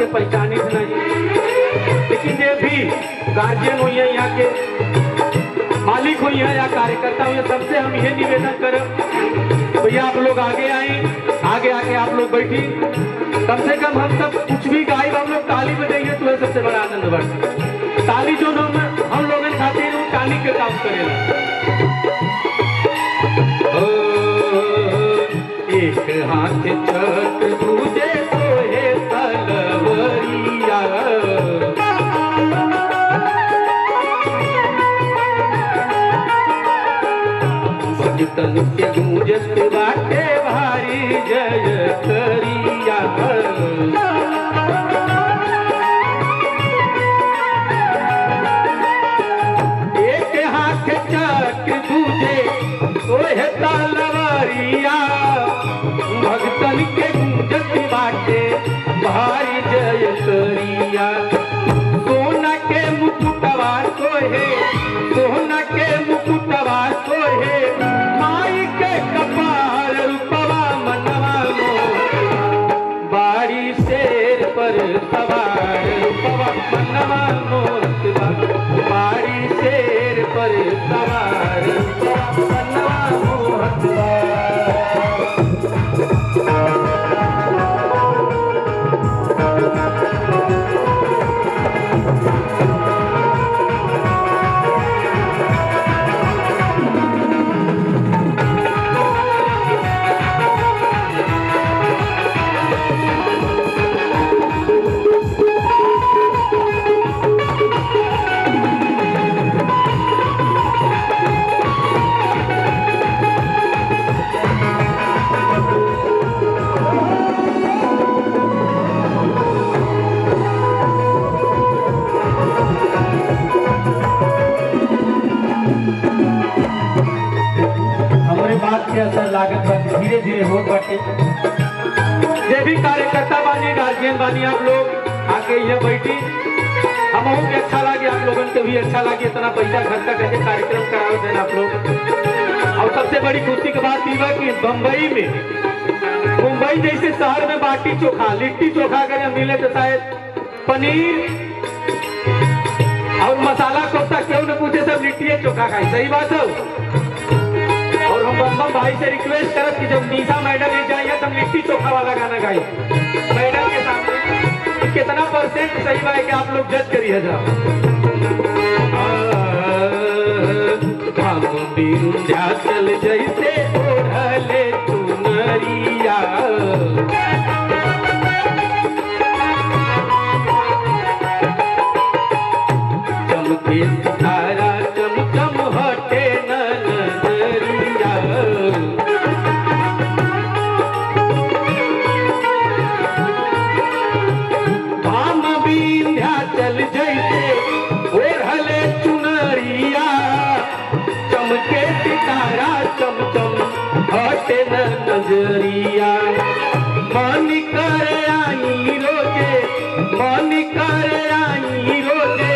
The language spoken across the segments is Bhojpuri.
के पहचानी नहीं। लेकिन ये भी गार्जियन हुई है, यहाँ के मालिक हुई है या कार्यकर्ता हुई है, सबसे हम ये निवेदन करें भैया आप लोग आगे आए, आगे आके आप लोग बैठी, कम से कम हम सब कुछ भी गाय हम लोग ताली बजाइए तो सबसे बड़ा आनंद बढ़। ताली जो हम लोग खातिर ताली के काम करेला। एक हाथ चक्र दूजे सोहे तलवरिया, भजतन के गूंजत बाटे भारी जय करिया। एक हाथ चक्र दूजे सोहे तलवरिया, भगतन के गूंजत बाटे भारी जय करिया। सोना के मुकुटवा सोहे, सोना के मुकुटवा सोहे, माई के कपाल रूपवा मनवा मोर, बाड़ी शेर पर सवार रूपवा मनवा मोर, बाड़ी शेर पर सवार रूपवा मनवा मोर। असर लागत बाटे, धीरे धीरे होत बाटे। जे भी कार्यकर्ता बानी, गार्जियन बानी, आप लोग आके ये बैठी, हम भी अच्छा लगे, आप लोगों को भी अच्छा लगे, इतना पैसा खर्चा करके कार्यक्रम कराओ देना आप लोग। और सबसे बड़ी खुशी की बात ये कि बम्बई में, मुंबई जैसे शहर में बाटी चोखा, लिट्टी चोखा अगर मिले तो शायद पनीर और मसाला कोफ्ता क्यों न पूछे, सब लिट्टी चोखा खाए। सही बात है। और हम बम भाई से रिक्वेस्ट करब कि जब निशा मैडम ले जाइए तब लिट्टी चोखा वाला गाना गाई मैडम के सामने। कितना परसेंट सही बात है कि आप लोग जज करिए जा। हम विंध्याचल जैसे ओढ़ले चुनरिया, चमके सितारा चमचम हटे नजरिया। धाम विंध्याचल जैसे ओढ़ले चुनरिया, चमके सितारा चमचम हटे नजरिया। मन करे आई रोजे, मन करे आई रोजे,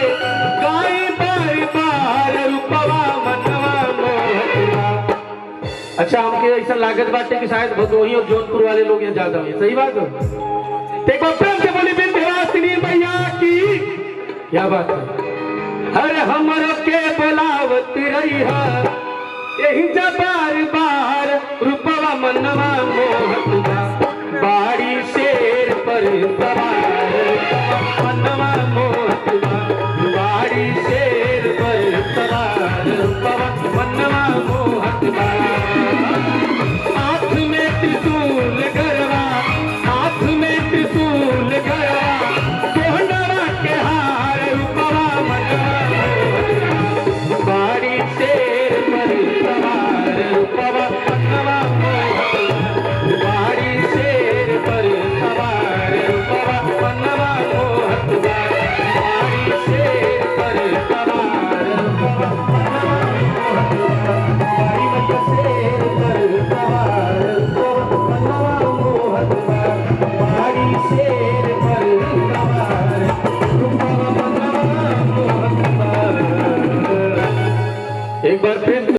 गाय बार बार रूपवा मनवा मोहतवा। अच्छा हमके ऐसा लागत बाटे कि शायद भदोही और जौनपुर वाले लोग यहाँ ज्यादा हैं। सही बात है। देखो प्रेम से बोली विंध्यवासिनी मैया की क्या बात है। हर हमरो के बुलावत रही है, यही जब बार बार रूपवा मनवा मोहतवा। बाड़ी शेर पर सवार मनवा मोहतवा, बाड़ी शेर पर सवार रूपवा मनवा मोहतवा।